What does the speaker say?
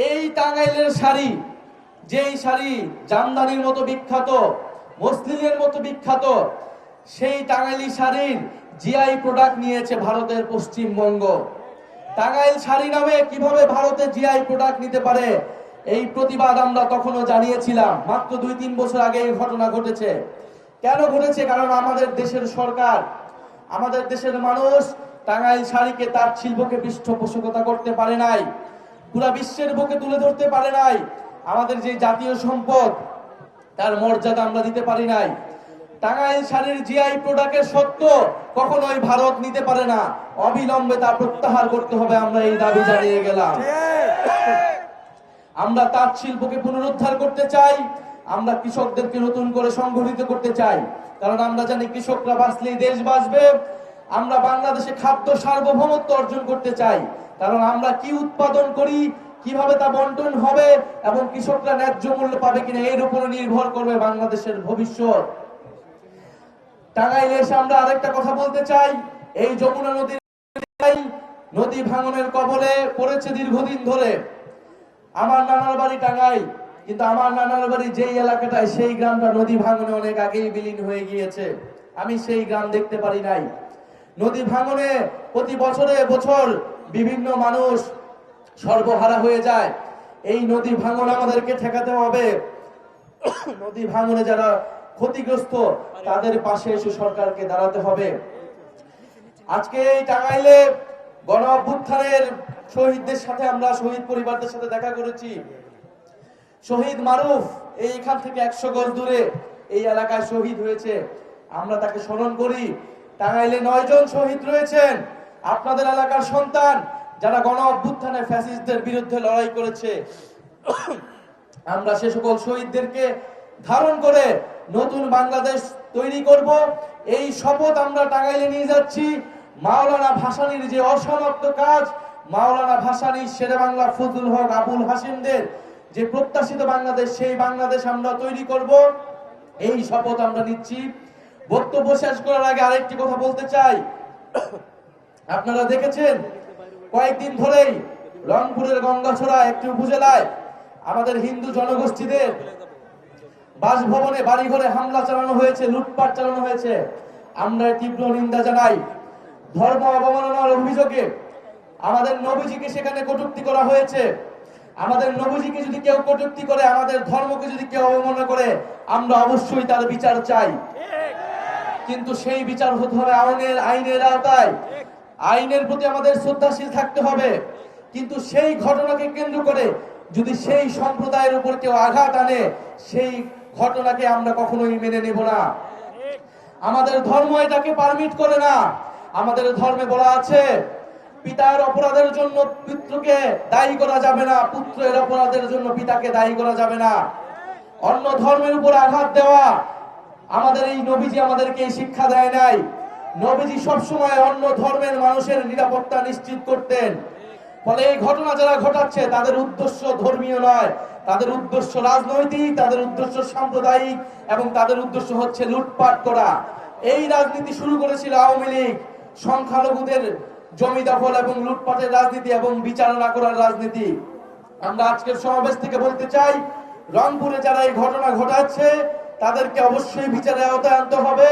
এই টাঙ্গাইলের শাড়ি, যেই শাড়ি জামদানির মতো বিখ্যাত, মসলিনের মতো বিখ্যাত, সেই টাঙ্গাইলি শাড়ির জিআই প্রোডাক্ট নিয়েছে ভারতের পশ্চিমবঙ্গ। টাঙ্গাইল শাড়ি নামে কিভাবে ভারতে জিআই প্রোডাক্ট নিতে পারে, এই প্রতিবাদ আমরা তখনও জানিয়েছিলাম। মাত্র 2-3 বছর আগে এই ঘটনা ঘটেছে। কেন ঘটেছে? কারণ আমাদের দেশের সরকার, আমাদের দেশের মানুষ টাঙ্গাইল শাড়িকে, তার শিল্পকে পৃষ্ঠপোষকতা করতে পারে নাই, পুরা বিশ্বের বুকে তুলে ধরতে পারে নাই। আমাদের যে জাতীয় সম্পদ, তার মর্যাদা আমরা দিতে পারি নাই। টাঙ্গাইল শাড়ির জিআই প্রোডাক্টের সত্য কখনোই ভারত নিতে পারে না। অবিলম্বে তা প্রত্যাহার করতে হবে, আমরা এই দাবি জানিয়ে গেলাম। আমরা তাঁত শিল্পকে পুনরুদ্ধার করতে চাই। আমরা কৃষকদেরকে নতুন করে সংগঠিত করতে চাই, কারণ আমরা জানি কৃষকরা বাঁচলেই দেশ বাঁচবে। আমরা বাংলাদেশে খাদ্য সার্বভৌমত্ব অর্জন করতে চাই, কারণ আমরা কি উৎপাদন করি, কিভাবে তা বন্টন হবে এবং কৃষকরা ন্যায্য মূল্য পাবে কিনা, এর উপরে নির্ভর করবে বাংলাদেশের ভবিষ্যৎ। টাঙ্গাইলে এসে আমরা আরেকটা কথা বলতে চাই। এই যমুনা নদী ভাঙনের কবলে পড়েছে দীর্ঘদিন ধরে। আমার নানার বাড়ি টাঙ্গাইল, কিন্তু আমার নানার বাড়ি যেই এলাকাটায়, সেই গ্রামটা নদী ভাঙনে অনেক আগেই বিলীন হয়ে গিয়েছে। আমি সেই গ্রাম দেখতে পারি নাই। নদী ভাঙনে প্রতি বছর বিভিন্ন মানুষ সর্বহারা হয়ে যায়। এই নদী ভাঙন আমাদেরকে ঠেকাতে হবে। নদী ভাঙনে যারা ক্ষতিগ্রস্ত, তাদের পাশে এসে সরকারকে দাঁড়াতে হবে। আজকে এই টাঙ্গাইলে গণ অভ্যুত্থানের শহীদদের সাথে, আমরা শহীদ পরিবারদের সাথে দেখা করেছি। শহীদ মারুফ এইখান থেকে 100 গজ দূরে এই এলাকায় শহীদ হয়েছে, আমরা তাকে স্মরণ করি। টাঙ্গাইলে 9 জন শহীদ রয়েছেন, আপনাদের এলাকার সন্তান, যারা গণ অভ্যুত্থানে ফ্যাসিস্টদের বিরুদ্ধে লড়াই করেছে। আমরা সে সকল শহীদদেরকে ধারণ করে নতুন বাংলাদেশ তৈরি করব, এই শপথ আমরা টাঙ্গাইলে নিয়ে যাচ্ছি। মাওলানা ভাসানীর যে অসমাপ্ত কাজ, মাওলানা ভাসানী, শেরে বাংলা ফজলুল হক, আবুল হাসিমদের যে প্রত্যাশিত বাংলাদেশ, সেই বাংলাদেশ আমরা তৈরি করব, এই শপথ আমরা নিচ্ছি। বক্তব্য শেষ করার আগে আরেকটি কথা বলতে চাই। আপনারা দেখেছেন কয়েকদিন ধরেই রংপুরের গঙ্গাছড়া একটি উপজেলায় আমাদের হিন্দু জনগোষ্ঠীদের বাসভবনে, বাড়িঘরে হামলা চালানো হয়েছে, লুটপাট চালানো হয়েছে। আমরা তীব্র নিন্দা জানাই। ধর্ম অবমাননার অভিযোগে আমাদের নবীজিকে সেখানে কটূক্তি করা হয়েছে। আমাদের নবীজিকে যদি কেউ কটূক্তি করে, আমাদের ধর্মকে যদি কেউ অবমাননা করে, আমরা অবশ্যই তার বিচার চাই। কিন্তু সেই বিচার হতে হবে আইনের আওতায়। আইনের প্রতি আমাদের শ্রদ্ধাশীল থাকতে হবে। কিন্তু সেই ঘটনাকে কেন্দ্র করে যদি সেই সম্প্রদায়ের উপর কেউ আঘাত আনে, সেই ঘটনাকে আমরা কখনোই মেনে নেব না। আমাদের ধর্ম এটাকে পারমিট করে না। আমাদের ধর্মে বলা আছে, পিতার অপরাধের জন্য পুত্রকে দায়ী করা যাবে না, পুত্রের অপরাধের জন্য পিতাকে দায়ী করা যাবে না। অন্য ধর্মের উপর আঘাত দেওয়া, আমাদের এই নবীজি আমাদেরকে এই শিক্ষা দেয় নাই। নবীজি সবসময় অন্য ধর্মের মানুষের নিরাপত্তা নিশ্চিত করতেন। ফলে এই ঘটনা যারা ঘটাচ্ছে, তাদের উদ্দেশ্য ধর্মীয় নয়, তাদের উদ্দেশ্য রাজনৈতিক, তাদের উদ্দেশ্য সাম্প্রদায়িক, এবং তাদের উদ্দেশ্য হচ্ছে লুটপাট করা। এই রাজনীতি শুরু করেছিল আওয়ামী লীগ, সংখ্যালঘুদের জমি দখল এবং লুটপাটের রাজনীতি এবং বিচার না করার রাজনীতি। আমরা আজকের সমাবেশ থেকে বলতে চাই, রংপুরে যারা এই ঘটনা ঘটাচ্ছে, তাদেরকে অবশ্যই বিচারের আওতায় আনতে হবে।